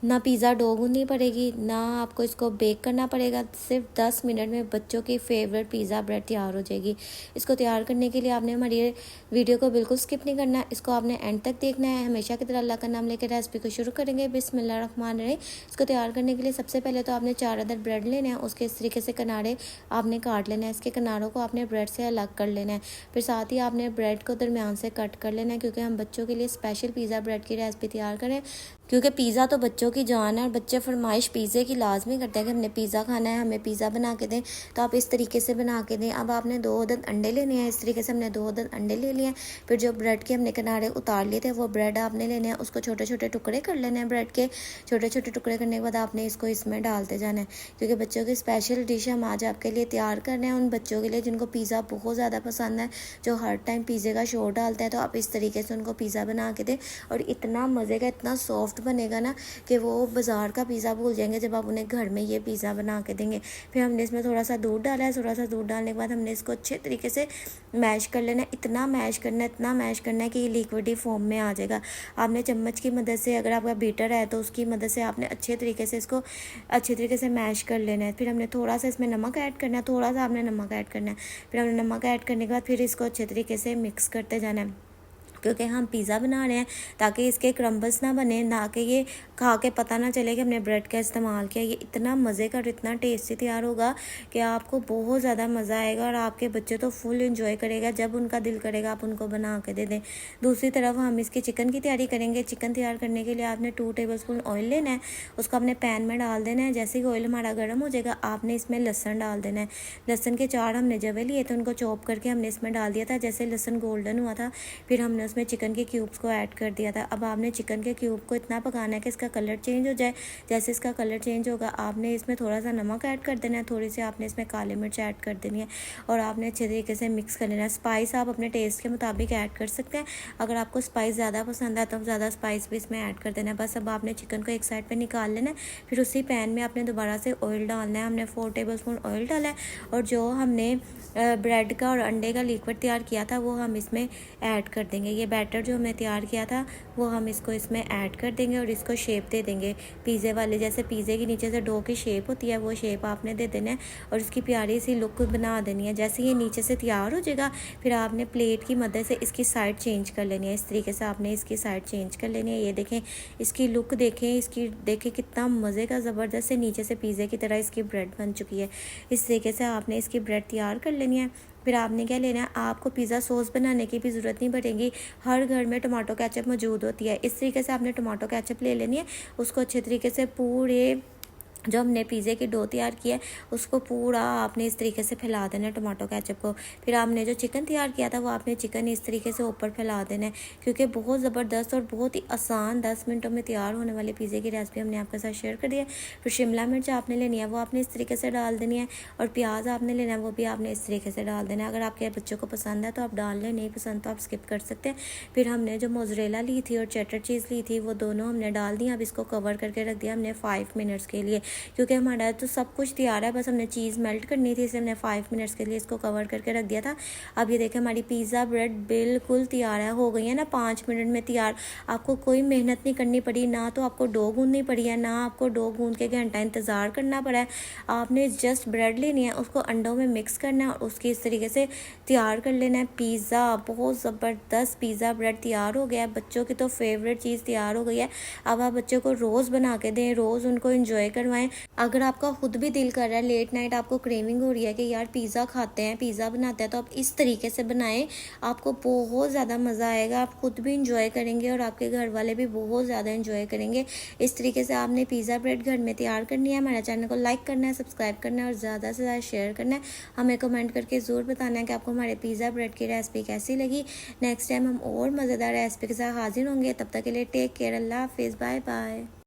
ना pizza dough गूँथनी पड़ेगी, ना आपको इसको बेक करना पड़ेगा। सिर्फ 10 मिनट में बच्चों की फेवरेट पिज़्ज़ा ब्रेड तैयार हो जाएगी। इसको तैयार करने के लिए आपने हमारी वीडियो को बिल्कुल स्किप नहीं करना, इसको आपने एंड तक देखना है। हमेशा की तरह अल्लाह का नाम लेकर रेसिपी को शुरू करेंगे। बिस्मिल्लाहिर्रहमानिर्रहीम। इसको तैयार करने के लिए सबसे पहले तो आपने 4 अदद ब्रेड लेने हैं, उसके इस तरीके से किनारे आपने काट लेना है। इसके किनारों को आपने ब्रेड से अलग कर लेना है। फिर साथ ही आपने ब्रेड को दरमियान से कट कर लेना है, क्योंकि हम बच्चों के लिए स्पेशल पिज़्ज़ा ब्रेड की रेसिपी तैयार करें। क्योंकि पिज़्ज़ा तो बच्चों की जान है और बच्चे फरमाइश पिज़्ज़े की लाजमी करते हैं कि हमने पिज़्ज़ा खाना है, हमें पिज़्ज़ा बना के दें। तो आप इस तरीके से बना के दें। अब आपने 2 अदद अंडे लेने हैं। इस तरीके से हमने 2 अदद अंडे ले लिए हैं। फिर जो ब्रेड के हमने किनारे उतार लिए थे वो ब्रेड आपने लेने हैं, उसको छोटे छोटे टुकड़े कर लेने हैं। ब्रेड के छोटे छोटे टुकड़े करने के बाद आपने इसको इसमें डालते जाना है, क्योंकि बच्चों की स्पेशल डिश हम आज आपके लिए तैयार कर रहे हैं। उन बच्चों के लिए जिनको पिज़्ज़ा बहुत ज़्यादा पसंद है, जो हर टाइम पिज़्ज़े का शोर डालते हैं, तो आप इस तरीके से उनको पिज़्ज़ा बना के दें। और इतना मज़े का, इतना सॉफ्ट बनेगा ना कि वो बाज़ार का पिज़्ज़ा भूल जाएंगे जब आप उन्हें घर में ये पिज़्ज़ा बना के देंगे। फिर हमने इसमें थोड़ा सा दूध डाला है। थोड़ा सा दूध डालने के बाद हमने इसको अच्छे तरीके से मैश कर लेना है। इतना मैश करना है, इतना मैश करना है कि ये लिक्विडी फॉर्म में आ जाएगा। आपने चम्मच की मदद से, अगर आपका बीटर है तो उसकी मदद से आपने अच्छे तरीके से इसको अच्छे तरीके से मैश कर लेना है। फिर हमने थोड़ा सा इसमें नमक ऐड करना है, थोड़ा सा आपने नमक ऐड करना है। फिर हमने नमक ऐड करने के बाद फिर इसको अच्छे तरीके से मिक्स करते जाना है, क्योंकि हम पिज़्ज़ा बना रहे हैं ताकि इसके क्रम्बल्स ना बने, ना कि ये खा के पता ना चले कि हमने ब्रेड का इस्तेमाल किया। ये इतना मज़े का और इतना टेस्टी तैयार होगा कि आपको बहुत ज़्यादा मज़ा आएगा और आपके बच्चे तो फुल एंजॉय करेगा। जब उनका दिल करेगा आप उनको बना के दे दें। दूसरी तरफ हम इसकी चिकन की तैयारी करेंगे। चिकन तैयार करने के लिए आपने 2 टेबलस्पून ऑयल लेना है, उसको अपने पैन में डाल देना है। जैसे ही ऑयल हमारा गर्म हो जाएगा आपने इसमें लहसन डाल देना है। लहसन के 4 हमने जवे लिए थे, उनको चॉप करके हमने इसमें डाल दिया था। जैसे लहसन गोल्डन हुआ था फिर हमने उसमें चिकन के क्यूब्स को ऐड कर दिया था। अब आपने चिकन के क्यूब को इतना पकाना है कि इसका कलर चेंज हो जाए। जैसे इसका कलर चेंज होगा आपने इसमें थोड़ा सा नमक ऐड कर देना है, थोड़ी सी आपने इसमें काली मिर्च ऐड कर देनी है और आपने अच्छे तरीके से मिक्स कर लेना है। स्पाइस आप अपने टेस्ट के मुताबिक ऐड कर सकते हैं। अगर आपको स्पाइस ज़्यादा पसंद है तो ज़्यादा स्पाइस भी इसमें ऐड कर देना है। बस अब आपने चिकन को एक साइड पर निकाल लेना है। फिर उसी पैन में आपने दोबारा से ऑयल डालना है। हमने 4 टेबलस्पून ऑयल डाला है और जो हमने ब्रेड का और अंडे का लिक्विड तैयार किया था वो हम इसमें ऐड कर देंगे। ये बैटर जो हमने तैयार किया था वो हम इसको इसमें ऐड कर देंगे और इसको शेप दे देंगे पिज़्ज़े वाले। जैसे पिज़्ज़े की नीचे से डो की शेप होती है वो शेप आपने दे देना है और इसकी प्यारी सी लुक बना देनी है। जैसे ये नीचे से तैयार हो जाएगा फिर आपने प्लेट की मदद से इसकी साइड चेंज कर लेनी है। इस तरीके से आपने इसकी साइड चेंज कर लेनी है। ये देखें, इसकी लुक देखें, इसकी देखें कितना मज़े का ज़बरदस्त है। नीचे से पिज़्ज़े की तरह इसकी ब्रेड बन चुकी है। इस तरीके से आपने इसकी ब्रेड तैयार कर लेनी है। फिर आपने क्या लेना है, आपको पिज़्ज़ा सॉस बनाने की भी ज़रूरत नहीं पड़ेगी। हर घर में टमाटो केचप मौजूद होती है। इस तरीके से आपने टमाटो केचप ले लेनी है। उसको अच्छे तरीके से पूरे जो हमने पिज़्ज़े की डो तैयार किया है उसको पूरा आपने इस तरीके से फैला देना है टमाटो केचप को। फिर आपने जो चिकन तैयार किया था वो आपने चिकन इस तरीके से ऊपर फैला देना है, क्योंकि बहुत ज़बरदस्त और बहुत ही आसान 10 मिनटों में तैयार होने वाले पिज़्ज़े की रेसिपी हमने आपके साथ शेयर कर दी है। फिर शिमला मिर्च आपने लेनी है, वो आपने इस तरीके से डाल देनी है और प्याज आपने लेना है, वो भी आपने इस तरीके से डाल देना है। अगर आपके बच्चों को पसंद है तो आप डाल लें, नहीं पसंद तो आप स्किप कर सकते हैं। फिर हमने जो मोज़रेला ली थी और चेडर चीज़ ली थी वो दोनों हमने डाल दी। अब इसको कवर करके रख दिया हमने 5 मिनट्स के लिए, क्योंकि हमारा तो सब कुछ तैयार है, बस हमने चीज़ मेल्ट करनी थी, इसलिए हमने 5 मिनट्स के लिए इसको कवर करके रख दिया था। अब ये देखें हमारी पिज़्ज़ा ब्रेड बिल्कुल तैयार है, हो गई है ना 5 मिनट में तैयार। आपको कोई मेहनत नहीं करनी पड़ी, ना तो आपको डो गूंदनी पड़ी है, ना आपको डो गूंद के घंटा इंतज़ार करना पड़ा है। आपने जस्ट ब्रेड लेनी है, उसको अंडों में मिक्स करना है और उसकी इस तरीके से तैयार कर लेना है। पिज़्ज़ा बहुत ज़बरदस्त पिज़्ज़ा ब्रेड तैयार हो गया है। बच्चों की तो फेवरेट चीज़ तैयार हो गई है। अब आप बच्चों को रोज़ बना के दें, रोज़ उनको इंजॉय करवाएं। अगर आपका खुद भी दिल कर रहा है, लेट नाइट आपको क्रेविंग हो रही है कि यार पिज़्ज़ा खाते हैं, पिज़्ज़ा बनाते हैं, तो आप इस तरीके से बनाएं, आपको बहुत ज़्यादा मज़ा आएगा। आप खुद भी इंजॉय करेंगे और आपके घर वाले भी बहुत ज़्यादा इंजॉय करेंगे। इस तरीके से आपने पिज़्ज़ा ब्रेड घर में तैयार करनी है। हमारे चैनल को लाइक करना है, सब्सक्राइब करना है और ज़्यादा से ज़्यादा शेयर करना है। हमें कमेंट करके ज़रूर बताना है कि आपको हमारे पिज़्ज़ा ब्रेड की रेसिपी कैसी लगी। नेक्स्ट टाइम हम और मज़ेदार रेसिपी के साथ हाजिर होंगे। तब तक के लिए टेक केयर, अल्लाह हाफिज़, बाय बाय।